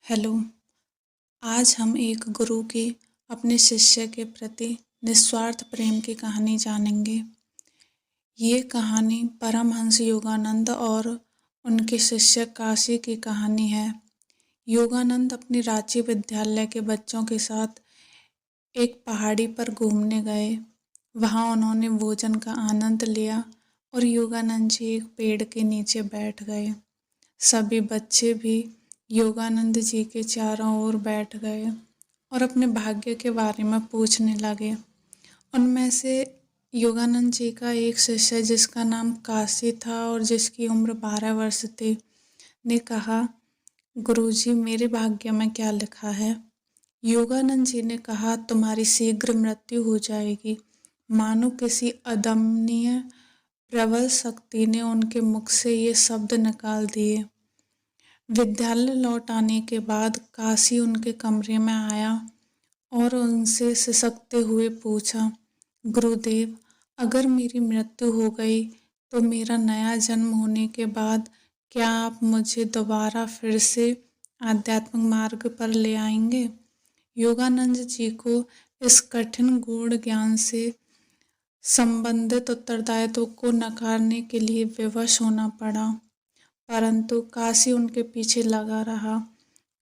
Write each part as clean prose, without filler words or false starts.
Hello. आज हम एक गुरु की अपने शिष्य के प्रति निस्वार्थ प्रेम की कहानी जानेंगे। ये कहानी परमहंस योगानंद और उनके शिष्य काशी की कहानी है। योगानंद अपनी रांची विद्यालय के बच्चों के साथ एक पहाड़ी पर घूमने गए। वहाँ उन्होंने भोजन का आनंद लिया और योगानंद जी एक पेड़ के नीचे बैठ गए। सभी बच्चे भी योगानंद जी के चारों ओर बैठ गए और अपने भाग्य के बारे में पूछने लगे। उनमें से योगानंद जी का एक शिष्य जिसका नाम काशी था और जिसकी उम्र 12 वर्ष थी, ने कहा, गुरुजी, मेरे भाग्य में क्या लिखा है? योगानंद जी ने कहा, तुम्हारी शीघ्र मृत्यु हो जाएगी। मानो किसी अदम्य प्रबल शक्ति ने उनके मुख से ये शब्द निकाल दिए। विद्यालय लौट आने के बाद काशी उनके कमरे में आया और उनसे सिसकते हुए पूछा, गुरुदेव, अगर मेरी मृत्यु हो गई तो मेरा नया जन्म होने के बाद क्या आप मुझे दोबारा फिर से आध्यात्मिक मार्ग पर ले आएंगे? योगानंद जी को इस कठिन गूढ़ ज्ञान से संबंधित उत्तरदायित्व को नकारने के लिए विवश होना पड़ा, परंतु काशी उनके पीछे लगा रहा।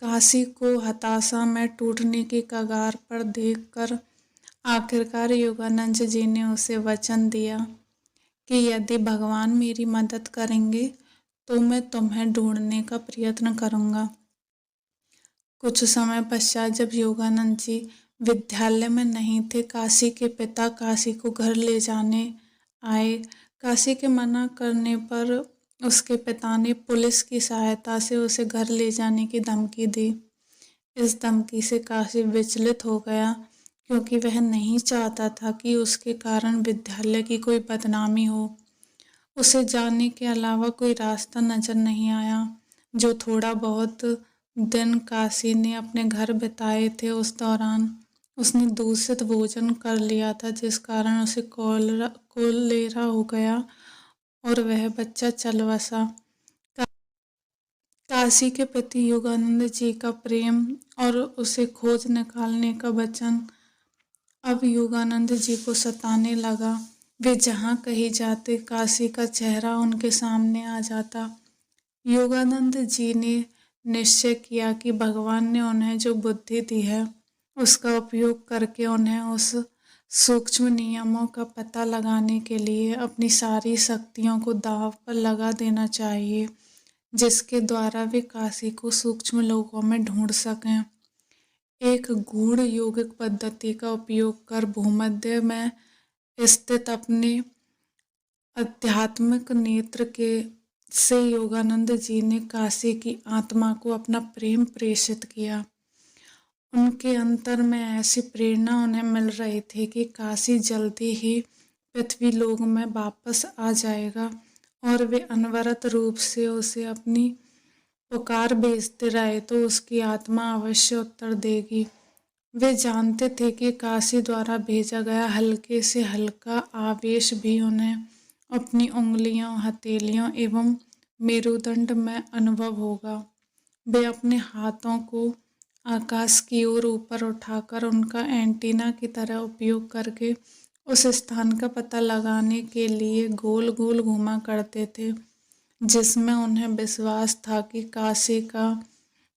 काशी को हताशा में टूटने की कगार पर देखकर आखिरकार योगानंद जी ने उसे वचन दिया कि यदि भगवान मेरी मदद करेंगे तो मैं तुम्हें ढूंढने का प्रयत्न करूंगा। कुछ समय पश्चात जब योगानंद जी विद्यालय में नहीं थे, काशी के पिता काशी को घर ले जाने आए। काशी के मना करने पर उसके पिता ने पुलिस की सहायता से उसे घर ले जाने की धमकी दी। इस धमकी से काशी विचलित हो गया, क्योंकि वह नहीं चाहता था कि उसके कारण विद्यालय की कोई बदनामी हो। उसे जाने के अलावा कोई रास्ता नजर नहीं आया। जो थोड़ा बहुत दिन काशी ने अपने घर बिताए थे, उस दौरान उसने दूषित भोजन कर लिया था, जिस कारण उसे कोलेरा हो गया और वह बच्चा चल बसा। काशी के प्रति योगानंद जी का प्रेम और उसे खोज निकालने का वचन अब योगानंद जी को सताने लगा। वे जहाँ कहीं जाते, काशी का चेहरा उनके सामने आ जाता। योगानंद जी ने निश्चय किया कि भगवान ने उन्हें जो बुद्धि दी है, उसका उपयोग करके उन्हें उस सूक्ष्म नियमों का पता लगाने के लिए अपनी सारी शक्तियों को दांव पर लगा देना चाहिए, जिसके द्वारा वे काशी को सूक्ष्म लोकों में ढूंढ सकें। एक गूढ़ योगिक पद्धति का उपयोग कर भूमध्य में स्थित अपने आध्यात्मिक नेत्र के से योगानंद जी ने काशी की आत्मा को अपना प्रेम प्रेषित किया। उनके अंतर में ऐसी प्रेरणा उन्हें मिल रही थी कि काशी जल्दी ही पृथ्वी लोक में वापस आ जाएगा और वे अनवरत रूप से उसे अपनी पुकार भेजते रहे तो उसकी आत्मा अवश्य उत्तर देगी। वे जानते थे कि काशी द्वारा भेजा गया हल्के से हल्का आवेश भी उन्हें अपनी उंगलियों, हथेलियों एवं मेरुदंड में अनुभव होगा। वे अपने हाथों को आकाश की ओर ऊपर उठाकर उनका एंटीना की तरह उपयोग करके उस स्थान का पता लगाने के लिए गोल गोल घुमा करते थे, जिसमें उन्हें विश्वास था कि काशी का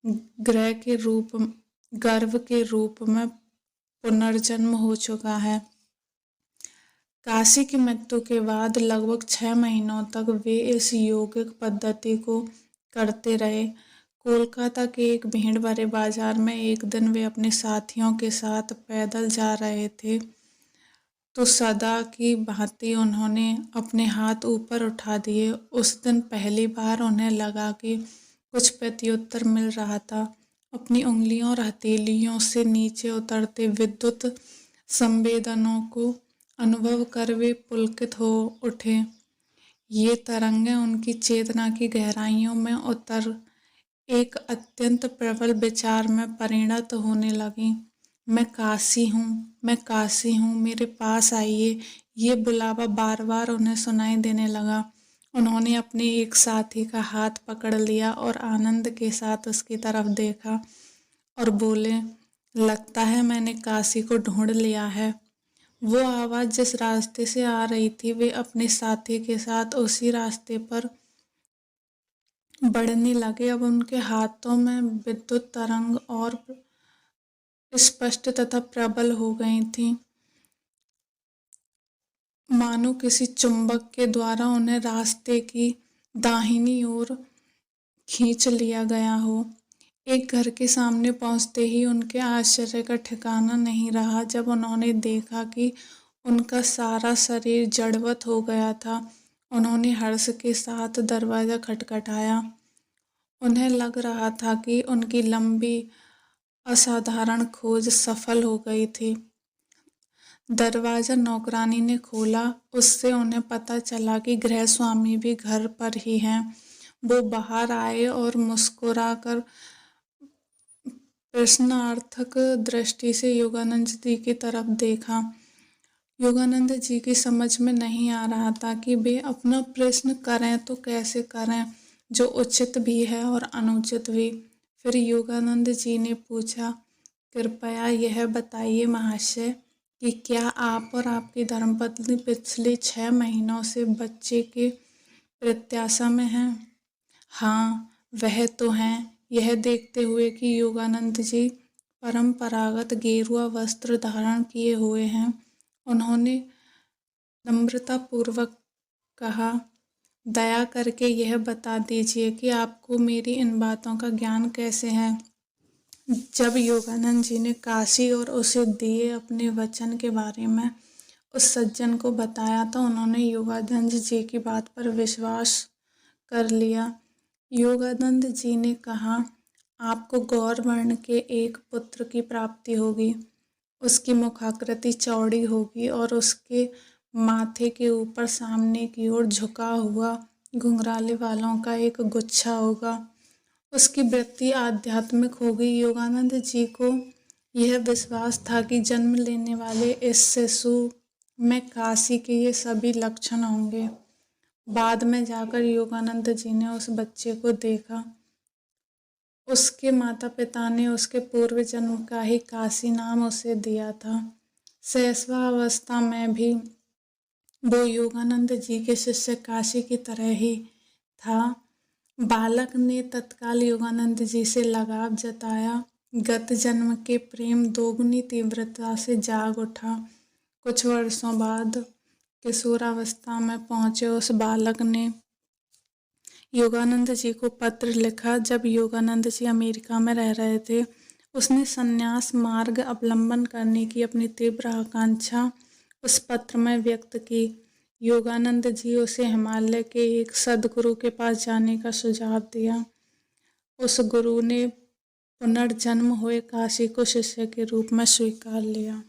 गर्भ के रूप में पुनर्जन्म हो चुका है। काशी की मृत्यु के बाद लगभग 6 महीनों तक वे इस योगिक पद्धति को करते रहे। कोलकाता के एक भीड़ भरे बाजार में एक दिन वे अपने साथियों के साथ पैदल जा रहे थे, तो सदा की भांति उन्होंने अपने हाथ ऊपर उठा दिए। उस दिन पहली बार उन्हें लगा कि कुछ प्रत्युत्तर मिल रहा था। अपनी उंगलियों और हथेलियों से नीचे उतरते विद्युत संवेदनों को अनुभव कर वे पुलकित हो उठे। ये तरंगें उनकी चेतना की गहराइयों में उतर एक अत्यंत प्रबल विचार में परिणत होने लगी। मैं काशी हूँ, मैं काशी हूँ, मेरे पास आइए। ये बुलावा बार बार उन्हें सुनाई देने लगा उन्होंने अपने एक साथी का हाथ पकड़ लिया और आनंद के साथ उसकी तरफ देखा और बोले, लगता है मैंने काशी को ढूंढ लिया है। वो आवाज़ जिस रास्ते से आ रही थी वे अपने साथी के साथ उसी रास्ते पर बढ़ने लगे। अब उनके हाथों में विद्युत तरंग और स्पष्ट तथा प्रबल हो गई थी, मानो किसी चुंबक के द्वारा उन्हें रास्ते की दाहिनी ओर खींच लिया गया हो। एक घर के सामने पहुंचते ही उनके आश्चर्य का ठिकाना नहीं रहा जब उन्होंने देखा कि उनका सारा शरीर जड़वत हो गया था। उन्होंने हर्ष के साथ दरवाज़ा खटखटाया। उन्हें लग रहा था कि उनकी लंबी असाधारण खोज सफल हो गई थी। दरवाज़ा नौकरानी ने खोला। उससे उन्हें पता चला कि गृह स्वामी भी घर पर ही हैं। वो बाहर आए और मुस्कुराकर प्रश्नार्थक दृष्टि से योगानंद जी की तरफ देखा। योगानंद जी की समझ में नहीं आ रहा था कि वे अपना प्रश्न करें तो कैसे करें, जो उचित भी है और अनुचित भी। फिर योगानंद जी ने पूछा, कृपया यह बताइए महाशय कि क्या आप और आपकी धर्मपत्नी पिछले 6 महीनों से बच्चे के प्रत्याशा में हैं? हाँ, वह तो हैं। यह देखते हुए कि योगानंद जी परंपरागत गेरुआ वस्त्र धारण किए हुए हैं, उन्होंने नम्रतापूर्वक कहा, दया करके यह बता दीजिए कि आपको मेरी इन बातों का ज्ञान कैसे है। जब योगानंद जी ने काशी और उसे दिए अपने वचन के बारे में उस सज्जन को बताया तो उन्होंने योगानंद जी की बात पर विश्वास कर लिया। योगानंद जी ने कहा, आपको गौर वर्ण के एक पुत्र की प्राप्ति होगी। उसकी मुखाकृति चौड़ी होगी और उसके माथे के ऊपर सामने की ओर झुका हुआ घुंघराले बालों का एक गुच्छा होगा। उसकी वृत्ति आध्यात्मिक होगी। योगानंद जी को यह विश्वास था कि जन्म लेने वाले इस शिशु में काशी के ये सभी लक्षण होंगे। बाद में जाकर योगानंद जी ने उस बच्चे को देखा। उसके माता पिता ने उसके पूर्व जन्म का ही काशी नाम उसे दिया था। शैशवावस्था में भी वो योगानंद जी के शिष्य काशी की तरह ही था। बालक ने तत्काल योगानंद जी से लगाव जताया। गत जन्म के प्रेम दोगुनी तीव्रता से जाग उठा। कुछ वर्षों बाद किशोरावस्था में पहुंचे उस बालक ने योगानंद जी को पत्र लिखा। जब योगानंद जी अमेरिका में रह रहे थे, उसने संन्यास मार्ग अवलंबन करने की अपनी तीव्र आकांक्षा उस पत्र में व्यक्त की। योगानंद जी उसे हिमालय के एक सद्गुरु के पास जाने का सुझाव दिया। उस गुरु ने पुनर्जन्म हुए काशी को शिष्य के रूप में स्वीकार लिया।